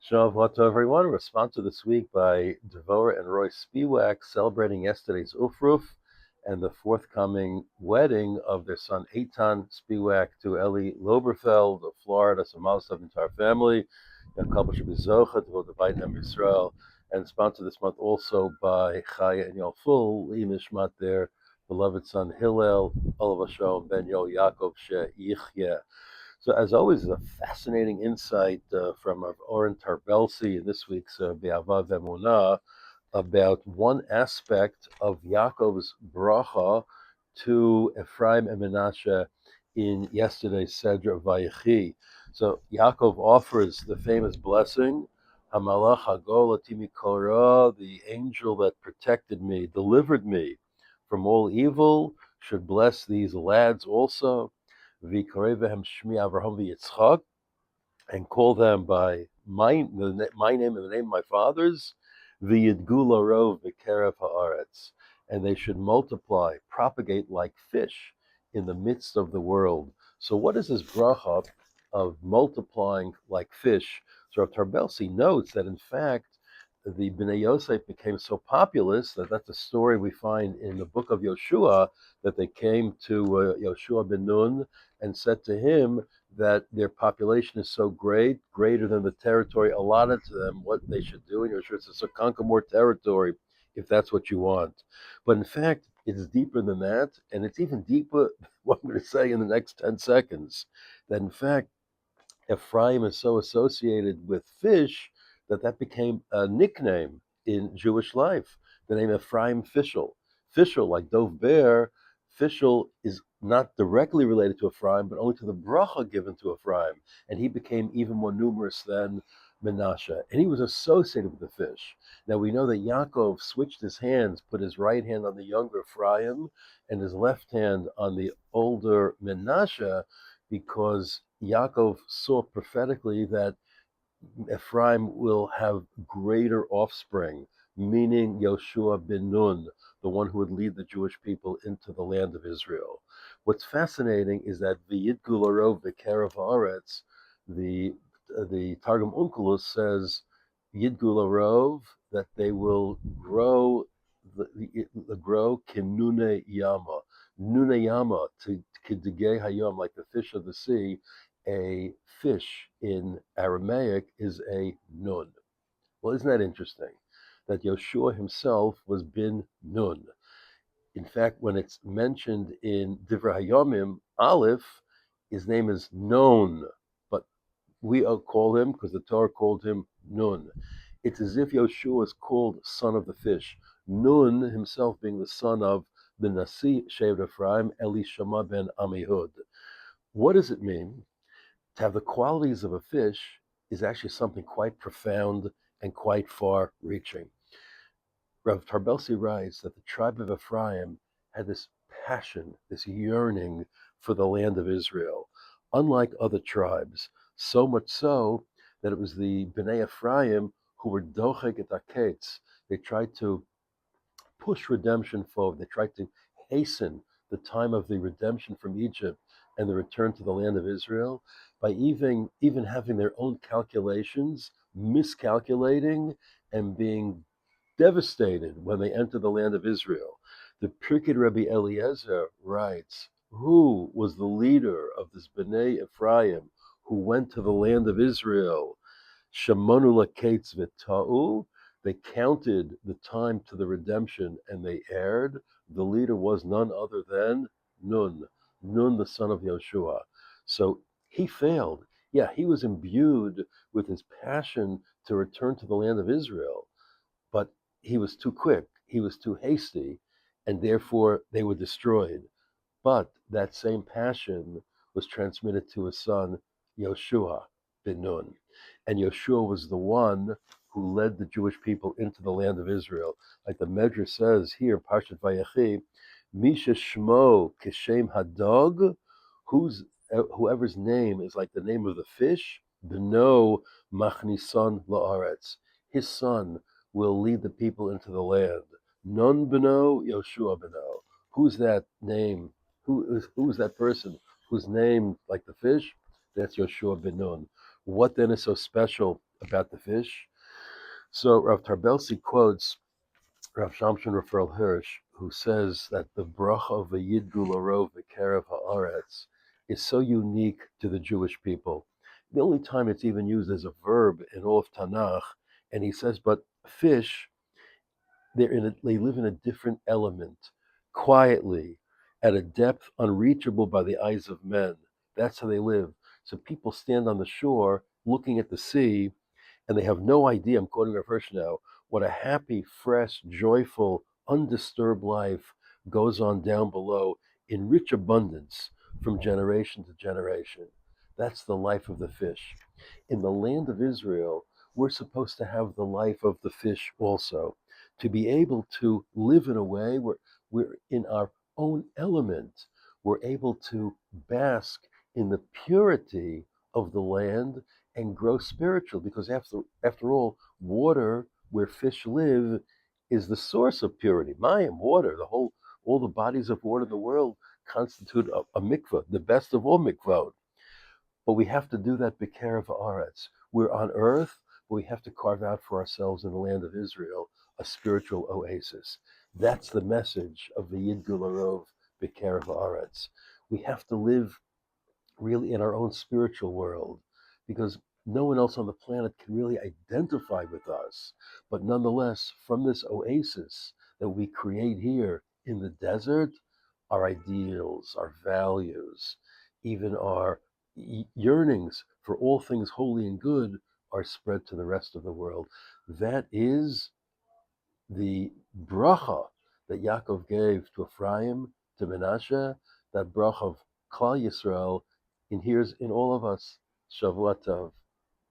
Shalom to everyone. We're sponsored this week by Devorah and Roy Spiewak, celebrating yesterday's Ufruf and the forthcoming wedding of their son Eitan Spiewak to Ellie Loberfeld of Florida. So most of the entire family. A couple should be Zocha to go to Beit Ham Yisrael, and sponsored this month also by Chaya and Yalful, Imishmat, their beloved son Hillel, Olav Hashem, Ben Yo Yaakov She Yichya. So, as always, a fascinating insight from our Oren Tarbelsi in this week's Be'avav Emunah about one aspect of Yaakov's bracha to Ephraim and Menashe in yesterday's Sedra Vayechi. So, Yaakov offers the famous blessing, Hamalach Hagol Atimi Korah, the angel that protected me, delivered me from all evil, should bless these lads also. V'karevehem Shmi Avraham v'Yitzchak, and call them by my name and the name of my fathers, v'yidgu larov v'kerev haaretz, and they should multiply, propagate like fish in the midst of the world. So what is this bracha of multiplying like fish? So Rav Tarbelsi notes that in fact the Bnei Yosef became so populous that that's a story we find in the book of Yoshua, that they came to Yoshua ben Nun and said to him that their population is so great, greater than the territory allotted to them, what they should do. And Yoshua says, so conquer more territory if that's what you want. But in fact, it's deeper than that, and it's even deeper, what I'm going to say in the next 10 seconds, that in fact, Ephraim is so associated with fish that that became a nickname in Jewish life. The name Ephraim Fischel. Fischel, like Dov Ber, Fischel is not directly related to Ephraim, but only to the bracha given to Ephraim. And he became even more numerous than Menashe. And he was associated with the fish. Now we know that Yaakov switched his hands, put his right hand on the younger Ephraim and his left hand on the older Menashe, because Yaakov saw prophetically that Ephraim will have greater offspring, meaning Yoshua ben Nun, the one who would lead the Jewish people into the land of Israel. What's fascinating is that V'yidgu larov v'kerev haaretz, the Targum Onkelos says Yidgu larov, that they will grow grow kinune yama, nune yama, to kidgei hayom, like the fish of the sea. A fish in Aramaic is a nun. Well, isn't that interesting? That Yoshua himself was bin Nun. In fact, when it's mentioned in Divrei Hayomim, Aleph, his name is Non, but we call him, because the Torah called him Nun. It's as if Yoshua is called son of the fish. Nun himself being the son of the Nasi Shevet Ephraim, Elishama ben Amihud. What does it mean? To have the qualities of a fish is actually something quite profound and quite far reaching. Rav Tarbelsi writes that the tribe of Ephraim had this passion, this yearning for the land of Israel, unlike other tribes, so much so that it was the Bnei Ephraim who were dochek et aketz. They tried to push redemption forward. They tried to hasten the time of the redemption from Egypt and the return to the land of Israel by even having their own calculations, miscalculating, and being devastated when they enter the land of Israel. The Pirkei Rabbi Eliezer writes, who was the leader of this Bnei Ephraim who went to the land of Israel? Shemonu laketz v'ta'u. They counted the time to the redemption and they erred. The leader was none other than Nun, Nun the son of Yoshua. So he failed. Yeah, he was imbued with his passion to return to the land of Israel, but he was too quick, he was too hasty, and therefore they were destroyed. But that same passion was transmitted to his son, Yoshua ben Nun. And Yoshua was the one who led the Jewish people into the land of Israel. Like the Medrash says here, Parshat Vayechi, Misha Shmo Kishem Hadog, whoever's name is like the name of the fish, Beno Machnisan La'aretz. His son will lead the people into the land. Non Beno, Yoshua Beno. Who's that name? Who is that person whose name, like the fish? That's Yoshua ben Nun. What then is so special about the fish? So Rav Tarbelsi quotes Rav Shamshon Raphael Hirsch, who says that the bracha of the Yidgu Larov B'Kerev Haaretz is so unique to the Jewish people. The only time it's even used as a verb in all of Tanakh, and he says, but fish, they live in a different element, quietly, at a depth unreachable by the eyes of men. That's how they live. So people stand on the shore looking at the sea, and they have no idea, I'm quoting Rav Hirsch now, what a happy, fresh, joyful, undisturbed life goes on down below in rich abundance from generation to generation. That's the life of the fish. In the land of Israel, we're supposed to have the life of the fish also, to be able to live in a way where we're in our own element. We're able to bask in the purity of the land and grow spiritual, because after all, water where fish live is the source of purity. Mayim, water, all the bodies of water in the world constitute a mikvah, the best of all mikvahs. But we have to do that b'kerev haaretz. We're on earth, but we have to carve out for ourselves in the land of Israel a spiritual oasis. That's the message of the Yid Gularov b'kerev haaretz. We have to live really in our own spiritual world, because no one else on the planet can really identify with us. But nonetheless, from this oasis that we create here in the desert, our ideals, our values, even our yearnings for all things holy and good are spread to the rest of the world. That is the bracha that Yaakov gave to Ephraim, to Menashe, that bracha of Klal Yisrael inheres in all of us. Shavua Tov.